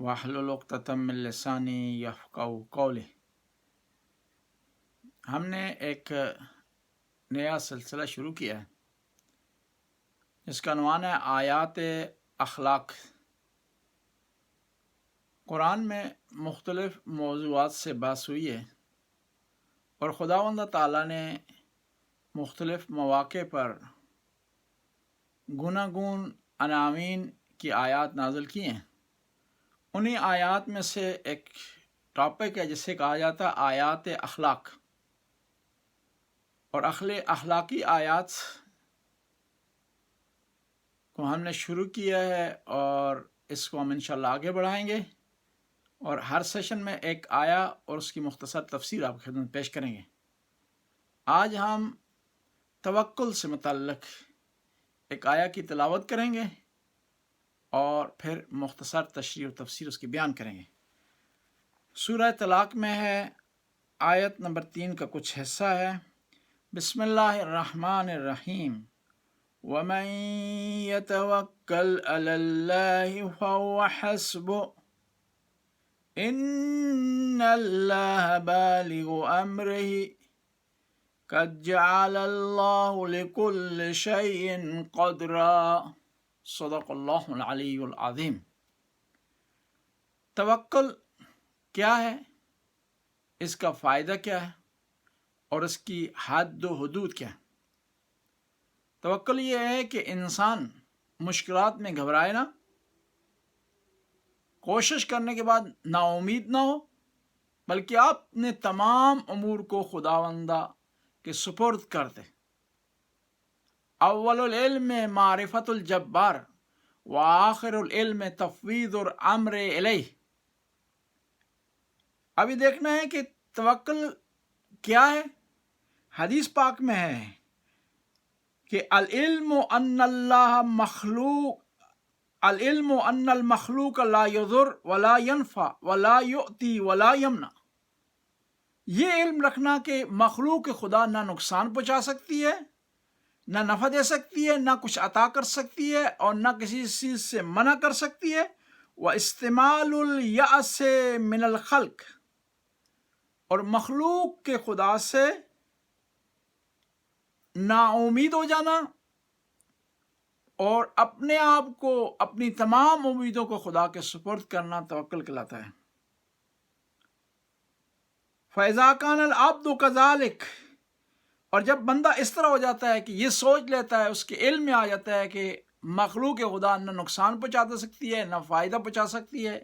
واحلل عقدۃ من لسانی یفقہوا قولی۔ ہم نے ایک نیا سلسلہ شروع کیا ہے جس کا عنوان ہے آیات اخلاق۔ قرآن میں مختلف موضوعات سے بحث ہوئی ہے اور خداوند تعالیٰ نے مختلف مواقع پر گوناگون عناوین کی آیات نازل کی ہیں۔ انہی آیات میں سے ایک ٹاپک ہے جسے کہا جاتا ہے آیات اخلاق، اور اخلاقی آیات کو ہم نے شروع کیا ہے اور اس کو ہم انشاءاللہ آگے بڑھائیں گے، اور ہر سیشن میں ایک آیا اور اس کی مختصر تفسیر آپ کی خدمت پیش کریں گے۔ آج ہم توکل سے متعلق ایک آیا کی تلاوت کریں گے اور پھر مختصر تشریح و تفسیر اس کی بیان کریں گے۔ سورہ طلاق میں ہے، آیت نمبر 3 کا کچھ حصہ ہے۔ بسم اللہ الرحمن الرحیم۔ وَمَن يَتَوَكَّلْ عَلَى اللَّهِ فَهُوَ حَسْبُهُ إِنَّ اللَّهَ بَالِغُ أَمْرِهِ قَدْ جَعَلَ اللَّهُ لِكُلِّ شَيْءٍ قَدْرًا۔ صدق اللہ العلی العظیم۔ توکل کیا ہے، اس کا فائدہ کیا ہے اور اس کی حد و حدود کیا ہے؟ توکل یہ ہے کہ انسان مشکلات میں گھبرائے نہ، کوشش کرنے کے بعد نا امید نہ ہو، بلکہ اپنے تمام امور کو خداوندہ کے سپرد کر دے۔ اول العلم معرفت الجبار وآخر العلم تفویض الامر الیہ۔ ابھی دیکھنا ہے کہ توکل کیا ہے۔ حدیث پاک میں ہے کہ العلم ان اللہ مخلوق، العلم ان المخلوق لا یضر ولا ینفع ولا یؤتی ولا یمنع۔ یہ علم رکھنا کہ مخلوق خدا نہ نقصان پہنچا سکتی ہے، نہ نفع دے سکتی ہے، نہ کچھ عطا کر سکتی ہے، اور نہ کسی چیز سے منع کر سکتی ہے۔ وَاستعمال اليأس من الخلق، اور مخلوق کے خدا سے نا امید ہو جانا اور اپنے آپ کو، اپنی تمام امیدوں کو خدا کے سپرد کرنا توکل کہلاتا ہے۔ فَإِذَا كَانَ الْعَبْدُ كَذَلِكَ، اور جب بندہ اس طرح ہو جاتا ہے کہ یہ سوچ لیتا ہے، اس کے علم میں آ جاتا ہے کہ مخلوق خدا نہ نقصان پہنچا سکتی ہے، نہ فائدہ پہنچا سکتی ہے،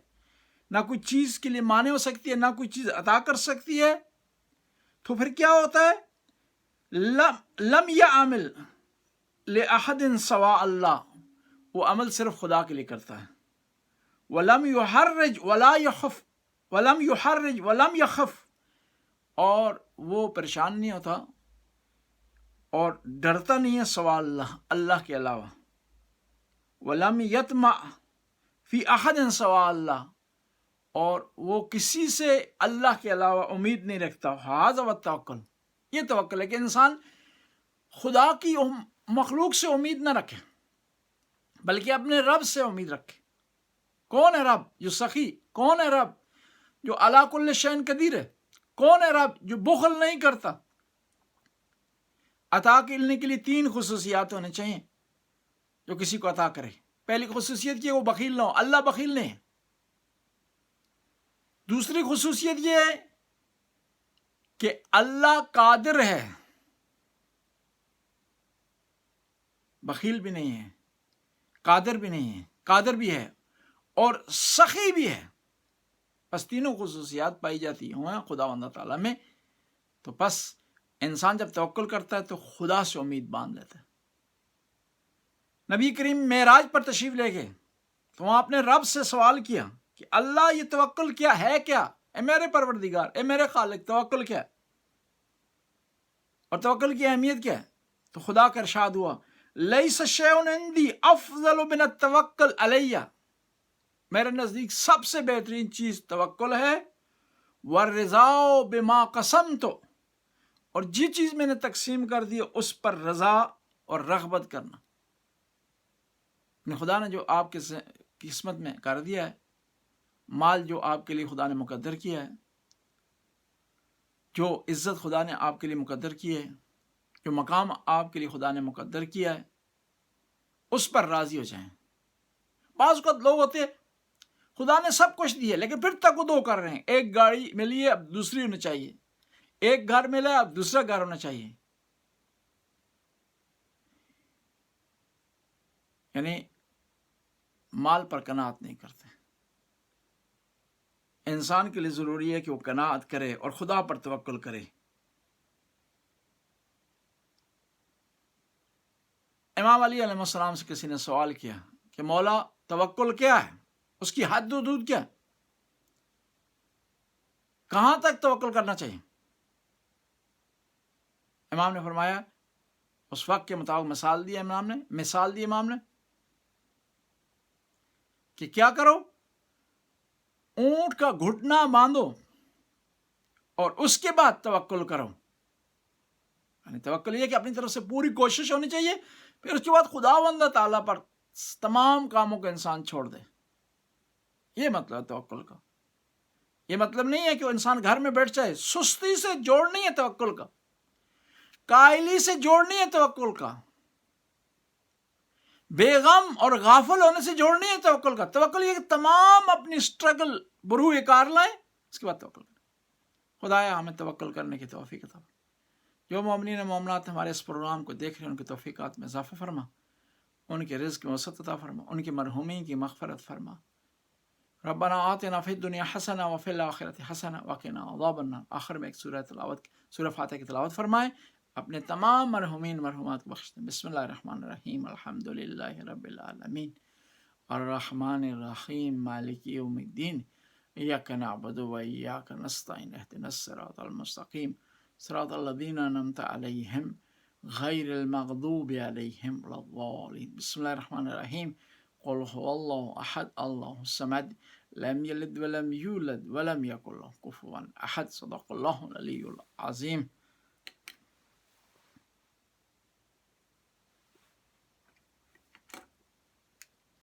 نہ کوئی چیز کے لیے مانع ہو سکتی ہے، نہ کوئی چیز عطا کر سکتی ہے، تو پھر کیا ہوتا ہے؟ لم یعمل لأحد سوا اللہ، وہ عمل صرف خدا کے لیے کرتا ہے۔ ولم یحرج ولا یخف، ولم یحرج ولم یخف، اور وہ پریشان نہیں ہوتا اور ڈرتا نہیں ہے سوا اللہ، اللہ کے علاوہ۔ ولم یطمع فی احد سوا اللہ، اور وہ کسی سے اللہ کے علاوہ امید نہیں رکھتا۔ ھذا هو التوکل، یہ توکل ہے کہ انسان خدا کی مخلوق سے امید نہ رکھے بلکہ اپنے رب سے امید رکھے۔ کون ہے رب؟ جو سخی۔ کون ہے رب؟ جو علی کل شیء قدیر ہے۔ کون ہے رب؟ جو بخل نہیں کرتا۔ عطا کرنے کے لیے 3 خصوصیات ہونے چاہیے جو کسی کو عطا کرے۔ پہلی خصوصیت یہ وہ بخیل نہ ہو، اللہ بخیل نہیں ہے۔ دوسری خصوصیت یہ ہے کہ اللہ قادر ہے، بخیل بھی نہیں ہے، قادر بھی نہیں ہے، قادر بھی ہے اور سخی بھی ہے۔ بس تینوں خصوصیات پائی جاتی ہیں خداوند تعالیٰ میں، تو بس انسان جب توکل کرتا ہے تو خدا سے امید باندھ لیتا ہے۔ نبی کریم معراج پر تشریف لے گئے تو وہاں اپنے رب سے سوال کیا کہ اللہ یہ توکل کیا ہے، کیا اے میرے پروردگار، اے میرے خالق، توکل کیا ہے اور توکل کی اہمیت کیا ہے؟ تو خدا کا ارشاد ہوا لیس شیء عندی افضل من التوکل علی، میرے نزدیک سب سے بہترین چیز توکل ہے۔ والرضا بما قسمت، اور جس چیز میں نے تقسیم کر دی اس پر رضا اور رغبت کرنا۔ خدا نے جو آپ کے قسمت میں کر دیا ہے مال جو آپ کے لیے خدا نے مقدر کیا ہے، جو عزت خدا نے آپ کے لیے مقدر کی ہے، جو مقام آپ کے لیے خدا نے مقدر کیا ہے، اس پر راضی ہو جائیں۔ بعض اوقات لوگ ہوتے ہیں خدا نے سب کچھ دیا لیکن پھر تک وہ دو کر رہے ہیں، ایک گاڑی ملی ہے اب دوسری ہونی چاہیے، ایک گھر ملا ہے اب دوسرا گھر ہونا چاہیے، یعنی مال پر قناعت نہیں کرتے۔ انسان کے لیے ضروری ہے کہ وہ قناعت کرے اور خدا پر توکل کرے۔ امام علی علیہ السلام سے کسی نے سوال کیا کہ مولا توکل کیا ہے، اس کی حد و حدود کیا ہے، کہاں تک توکل کرنا چاہیے؟ امام نے فرمایا، اس وقت کے مطابق مثال دی امام نے کہ کیا کرو، اونٹ کا گھٹنا باندھو اور اس کے بعد توکل کرو۔ یعنی توکل یہ کہ اپنی طرف سے پوری کوشش ہونی چاہیے، پھر اس کے بعد خداوند تعالیٰ پر تمام کاموں کو انسان چھوڑ دے۔ یہ مطلب ہے توکل کا۔ یہ مطلب نہیں ہے کہ وہ انسان گھر میں بیٹھ جائے، سستی سے جوڑ نہیں ہے توکل کا، کائلی سے جوڑ نہیں ہے توکل کا، بے غم اور غافل ہونے سے جوڑ نہیں ہے توکل کا۔ توکل یہ کہ تمام اپنی سٹرگل بروئے کار لائیں، اس کے بعد توکل کریں۔ خدایا ہمیں توکل کرنے کی توفیق عطا فرما۔ جو مومنین و مومنات ہمارے اس پروگرام کو دیکھ رہے ہیں ان کی توفیقات میں اضافہ فرما، ان کے رزق میں وسعت عطا فرما، ان کی مرحومین کی مغفرت فرما۔ ربنا آتنا فی الدنیا حسنہ وفی الآخرۃ حسنہ وقنا عذاب النار۔ آخر میں ایک سورہ فاتحہ کی تلاوت فرمائیں، اپنے تمام مرحومین مرحومات کو بخش دیں۔ بسم اللہ الرحمن الرحیم، الحمد للہ رب العالمین الرحمن الرحیم مالک یوم الدین، ایاک نعبد و ایاک نستعین، اہدنا الصراط المستقیم صراط الذین انعمت علیہم غیر المغضوب علیہم ولا الضالین۔ بسم اللہ الرحمن الرحیم، قل هو اللہ احد اللہ الصمد لم یلد ولم یولد ولم یکن له کفوا احد۔ صدق اللہ العلی العظیم۔